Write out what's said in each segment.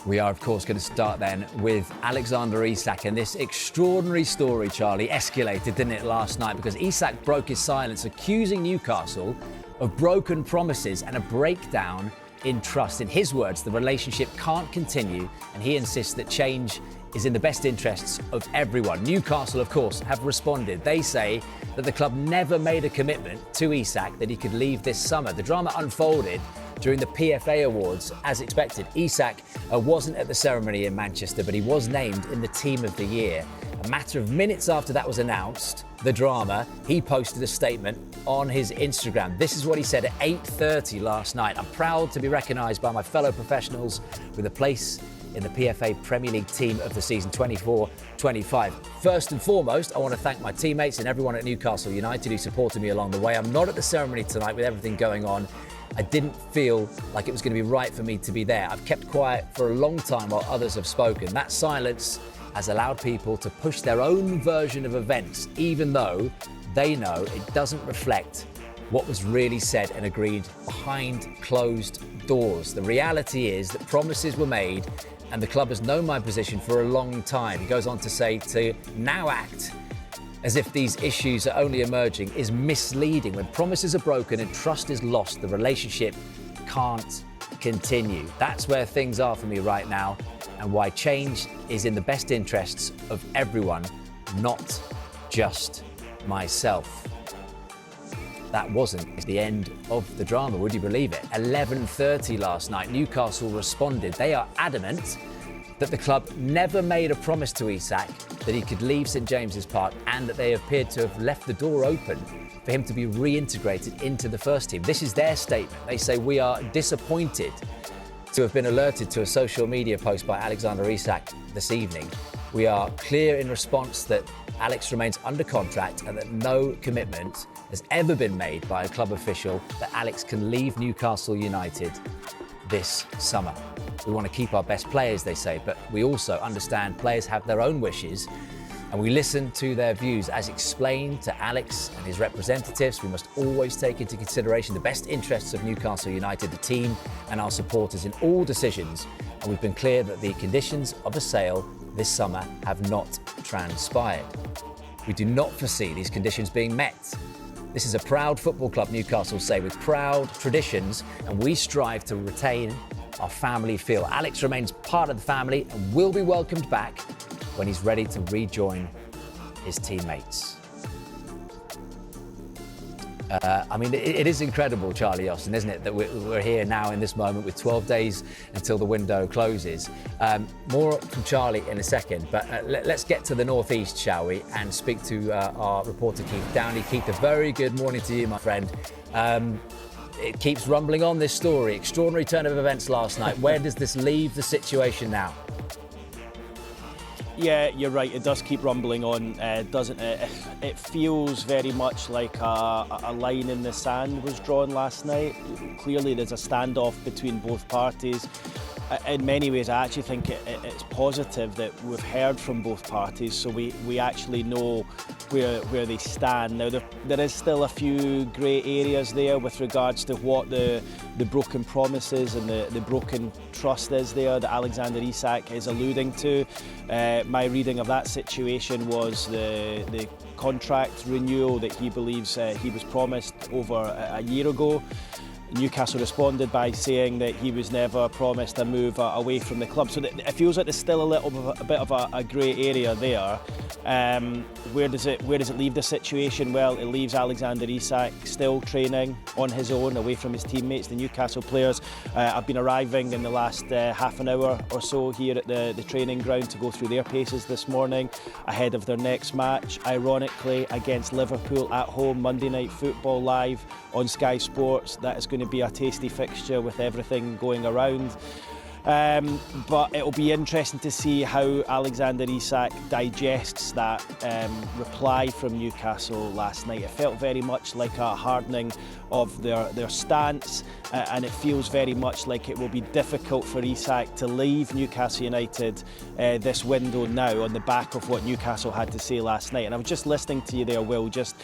We are, of course, going to start then with Alexander Isak. And this extraordinary story, Charlie, escalated, didn't it, last night? Because Isak broke his silence, accusing Newcastle of broken promises and a breakdown in trust. In his words, the relationship can't continue, and he insists that change is in the best interests of everyone. Newcastle, of course, have responded. They say that the club never made a commitment to Isak that he could leave this summer. The drama unfolded during the PFA Awards as expected. Isak wasn't at the ceremony in Manchester, but he was named in the Team of the Year. A matter of minutes after that was announced, the drama, he posted a statement on his Instagram. This is what he said at 8:30 last night. I'm proud to be recognised by my fellow professionals with a place in the PFA Premier League team of the season 24-25. First and foremost, I want to thank my teammates and everyone at Newcastle United who supported me along the way. I'm not at the ceremony tonight with everything going on. I didn't feel like it was going to be right for me to be there. I've kept quiet for a long time while others have spoken. That silence has allowed people to push their own version of events, even though they know it doesn't reflect what was really said and agreed behind closed doors. The reality is that promises were made, and the club has known my position for a long time. He goes on to say to now act as if these issues are only emerging is misleading. When promises are broken and trust is lost, the relationship can't continue. That's where things are for me right now, and why change is in the best interests of everyone, not just myself. That wasn't the end of the drama, would you believe it? 11:30 last night, Newcastle responded. They are adamant that the club never made a promise to Isak that he could leave St James's Park, and that they appeared to have left the door open for him to be reintegrated into the first team. This is their statement. They say, we are disappointed to have been alerted to a social media post by Alexander Isak this evening. We are clear in response that Alex remains under contract and that no commitment has ever been made by a club official that Alex can leave Newcastle United this summer. We want to keep our best players, they say, but we also understand players have their own wishes, and we listen to their views. As explained to Alex and his representatives, we must always take into consideration the best interests of Newcastle United, the team and our supporters in all decisions, and we've been clear that the conditions of a sale this summer have not transpired. We do not foresee these conditions being met. This is a proud football club, Newcastle say, with proud traditions, and we strive to retain our family feel. Alex remains part of the family and will be welcomed back when he's ready to rejoin his teammates. It is incredible, Charlie Austin, isn't it, that we're here now in this moment with 12 days until the window closes. More from Charlie in a second, but let's get to the northeast, shall we, and speak to our reporter Keith Downey. Keith, a very good morning to you, my friend. It keeps rumbling on, this story. Extraordinary turn of events last night. Where does this leave the situation now? Yeah, you're right. It does keep rumbling on, doesn't it? It feels very much like a line in the sand was drawn last night. Clearly, there's a standoff between both parties. In many ways, I actually think it's positive that we've heard from both parties, so we actually know where they stand. Now, there is still a few grey areas there with regards to what the broken promises and the broken trust is there that Alexander Isak is alluding to. My reading of that situation was the contract renewal that he believes he was promised over a year ago. Newcastle responded by saying that he was never promised a move away from the club. So it feels like there's still a bit of a grey area there. Where does it leave the situation? Well, it leaves Alexander Isak still training on his own, away from his teammates. The Newcastle players have been arriving in the last half an hour or so here at the training ground to go through their paces this morning ahead of their next match, ironically against Liverpool at home, Monday Night Football live on Sky Sports. That is going to be a tasty fixture with everything going around. But it'll be interesting to see how Alexander Isak digests that reply from Newcastle last night. It felt very much like a hardening of their stance, and it feels very much like it will be difficult for Isak to leave Newcastle United this window now on the back of what Newcastle had to say last night. And I was just listening to you there, Will, just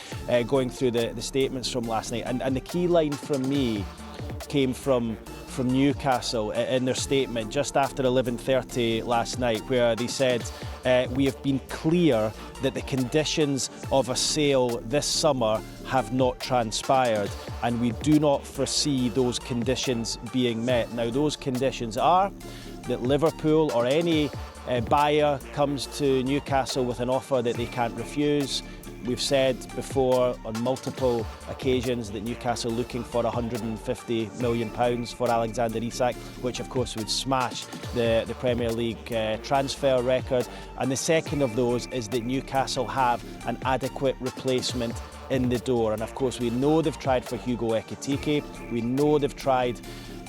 going through the statements from last night, and the key line from me came from Newcastle in their statement just after 11:30 last night, where they said, we have been clear that the conditions of a sale this summer have not transpired, and we do not foresee those conditions being met. Now, those conditions are that Liverpool or any buyer comes to Newcastle with an offer that they can't refuse. We've said before on multiple occasions that Newcastle are looking for £150 million for Alexander Isak, which of course would smash the Premier League transfer record. And the second of those is that Newcastle have an adequate replacement in the door. And of course we know they've tried for Hugo Ekitike, we know they've tried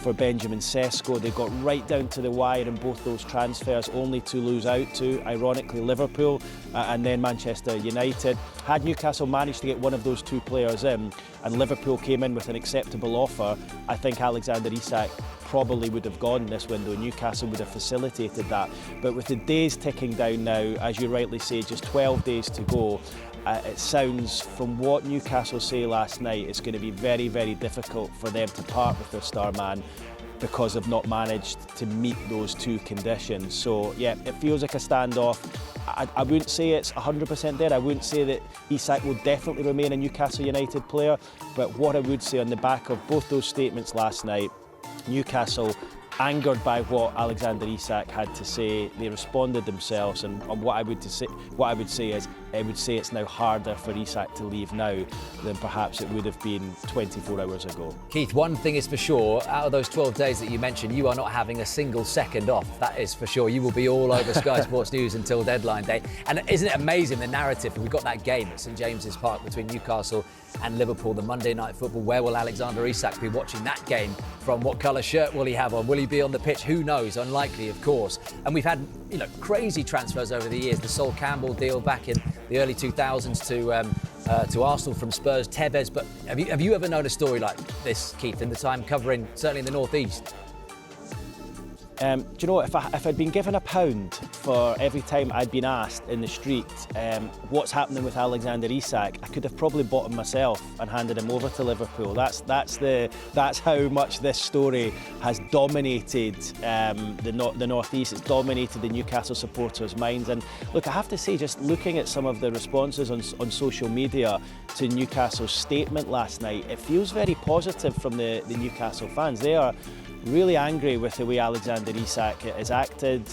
for Benjamin Sesko. They got right down to the wire in both those transfers, only to lose out to, ironically, Liverpool and then Manchester United. Had Newcastle managed to get one of those two players in and Liverpool came in with an acceptable offer, I think Alexander Isak probably would have gone this window. Newcastle would have facilitated that. But with the days ticking down now, as you rightly say, just 12 days to go, it sounds, from what Newcastle say last night, it's going to be very, very difficult for them to part with their star man because they've not managed to meet those two conditions. So yeah, it feels like a standoff. I wouldn't say it's 100% there. I wouldn't say that Isak will definitely remain a Newcastle United player, but what I would say on the back of both those statements last night, Newcastle, angered by what Alexander Isak had to say, they responded themselves, and what I would say is I would say it's now harder for Isak to leave now than perhaps it would have been 24 hours ago. Keith, one thing is for sure, out of those 12 days that you mentioned, you are not having a single second off. That is for sure. You will be all over Sky Sports News until deadline day. And isn't it amazing, the narrative? We've got that game at St James's Park between Newcastle and Liverpool, the Monday Night Football. Where will Alexander Isak be watching that game from? What colour shirt will he have on? Will he be on the pitch? Who knows? Unlikely, of course. And we've had, crazy transfers over the years. The Sol Campbell deal back in the early 2000s to Arsenal from Spurs, Tevez. But have you ever known a story like this, Keith, in the time covering certainly in the North East? Do you know what, if I'd been given £1 for every time I'd been asked in the street what's happening with Alexander Isak, I could have probably bought him myself and handed him over to Liverpool. That's how much this story has dominated the North East. It's dominated the Newcastle supporters' minds. And look, I have to say, just looking at some of the responses on social media to Newcastle's statement last night, it feels very positive from the Newcastle fans. They are really angry with the way Alexander Isak has acted.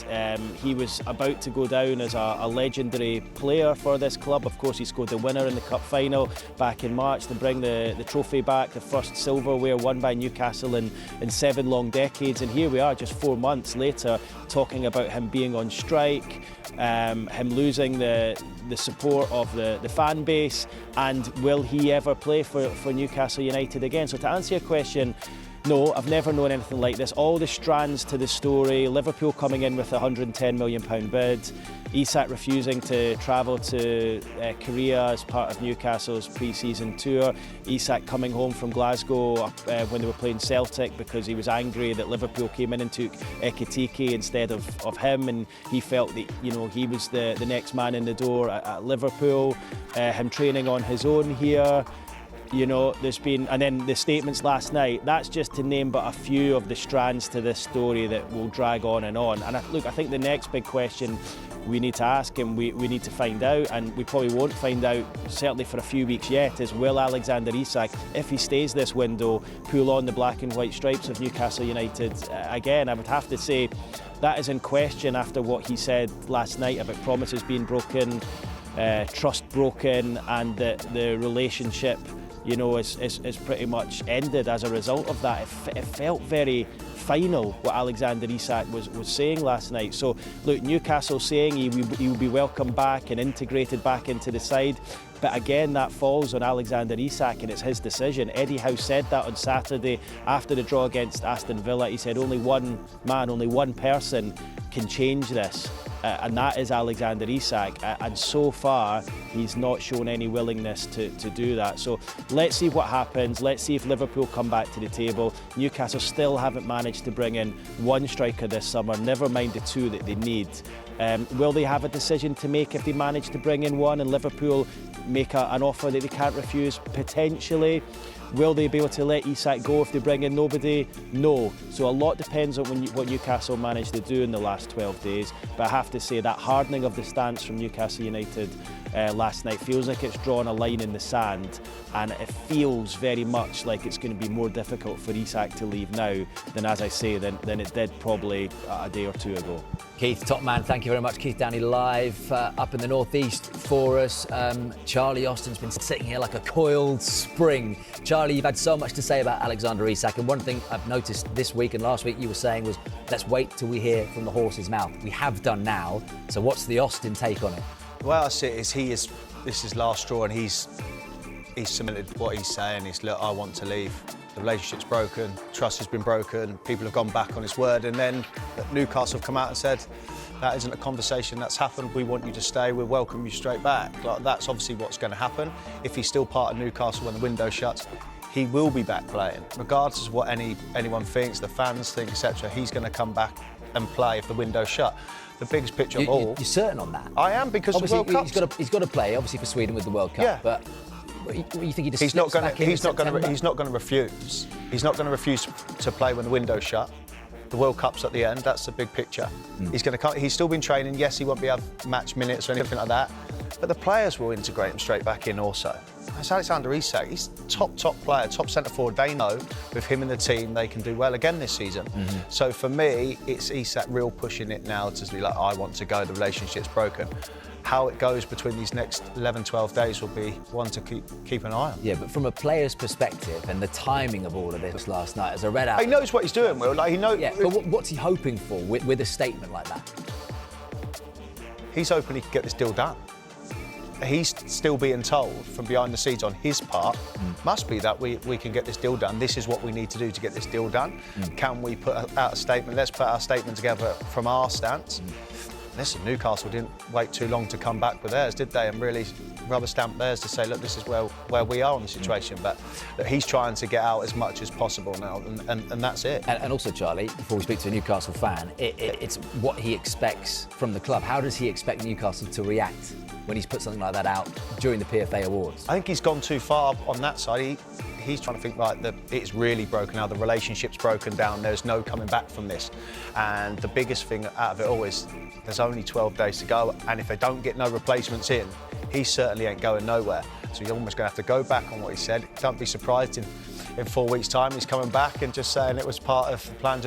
He was about to go down as a legendary player for this club. Of course, he scored the winner in the cup final back in March to bring the trophy back, the first silverware won by Newcastle in 7 long decades. And here we are just 4 months later talking about him being on strike, him losing the support of the fan base, and will he ever play for Newcastle United again? So to answer your question, no, I've never known anything like this. All the strands to the story, Liverpool coming in with a £110 million bid, Isak refusing to travel to Korea as part of Newcastle's pre-season tour, Isak coming home from Glasgow when they were playing Celtic because he was angry that Liverpool came in and took Ekitike instead of him, and he felt that he was the next man in the door at Liverpool, him training on his own here. There's been, and then the statements last night, that's just to name but a few of the strands to this story that will drag on. And I think the next big question we need to ask and we need to find out, and we probably won't find out certainly for a few weeks yet, is will Alexander Isak, if he stays this window, pull on the black and white stripes of Newcastle United again? I would have to say that is in question after what he said last night about promises being broken, trust broken, and the relationship is pretty much ended as a result of that. It felt very final what Alexander Isak was saying last night. So look, Newcastle saying he will be welcomed back and integrated back into the side, but again that falls on Alexander Isak and it's his decision. Eddie Howe said that on Saturday after the draw against Aston Villa. He said only one man, only one person can change this, and that is Alexander Isak, and so far he's not shown any willingness to do that. So let's see what happens. Let's see if Liverpool come back to the table. Newcastle still haven't managed to bring in one striker this summer, never mind the two that they need. Will they have a decision to make if they manage to bring in one and Liverpool make an offer that they can't refuse? Potentially. Will they be able to let Isak go if they bring in nobody? No. So a lot depends on what Newcastle managed to do in the last 12 days. But I have to say that hardening of the stance from Newcastle United last night feels like it's drawn a line in the sand, and it feels very much like it's going to be more difficult for Isak to leave now than, as I say, than it did probably a day or two ago. Keith, top man, thank you very much. Keith Downey live up in the northeast for us. Charlie Austin's been sitting here like a coiled spring. Charlie, you've had so much to say about Alexander Isak, and one thing I've noticed this week and last week you were saying was, let's wait till we hear from the horse's mouth. We have done now, so what's the Austin take on it? The way I see it is this is last straw, and he's cemented what he's saying. He's, look, I want to leave. The relationship's broken, trust has been broken, people have gone back on his word, and then Newcastle have come out and said, that isn't a conversation that's happened, we want you to stay, we'll welcome you straight back. Like, that's obviously what's going to happen. If he's still part of Newcastle when the window shuts, he will be back playing. Regardless of what anyone thinks, the fans think, etc., he's going to come back and play if the window's shut. The biggest picture of all... You're certain on that? I am, because obviously, the World Cup... He's got to play, obviously, for Sweden with the World Cup, yeah. But you think he just he's not going to refuse. He's not going to refuse to play when the window's shut. The World Cup's at the end. That's the big picture. He's going to come. He's still been training. Yes, he won't be have match minutes or anything like that, but the players will integrate him straight back in also. It's Alexander Isak. He's top player, top centre forward. They know with him in the team they can do well again this season. So for me, it's Isak real pushing it now to be like, I want to go. The relationship's broken. How it goes between these next 11, 12 days will be one to keep an eye on. Yeah, but from a player's perspective and the timing of all of this last night, as I read out... He knows what he's doing, Will. Like, he knows... Yeah, but what's he hoping for with a statement like that? He's hoping he can get this deal done. He's still being told from behind the scenes on his part, must be that we can get this deal done. This is what we need to do to get this deal done. Can we put out a statement? Let's put our statement together from our stance. Listen, Newcastle didn't wait too long to come back with theirs, did they? And really rubber stamp theirs to say, look, this is where we are in the situation. But look, he's trying to get out as much as possible now, and that's it. And also, Charlie, before we speak to a Newcastle fan, it's what he expects from the club. How does he expect Newcastle to react when he's put something like that out during the PFA Awards? I think he's gone too far on that side. He's trying to think, right, it's really broken now, the relationship's broken down, there's no coming back from this. And the biggest thing out of it all is there's only 12 days to go, and if they don't get no replacements in, he certainly ain't going nowhere. So you're almost going to have to go back on what he said. Don't be surprised in 4 weeks' time he's coming back and just saying it was part of the plan to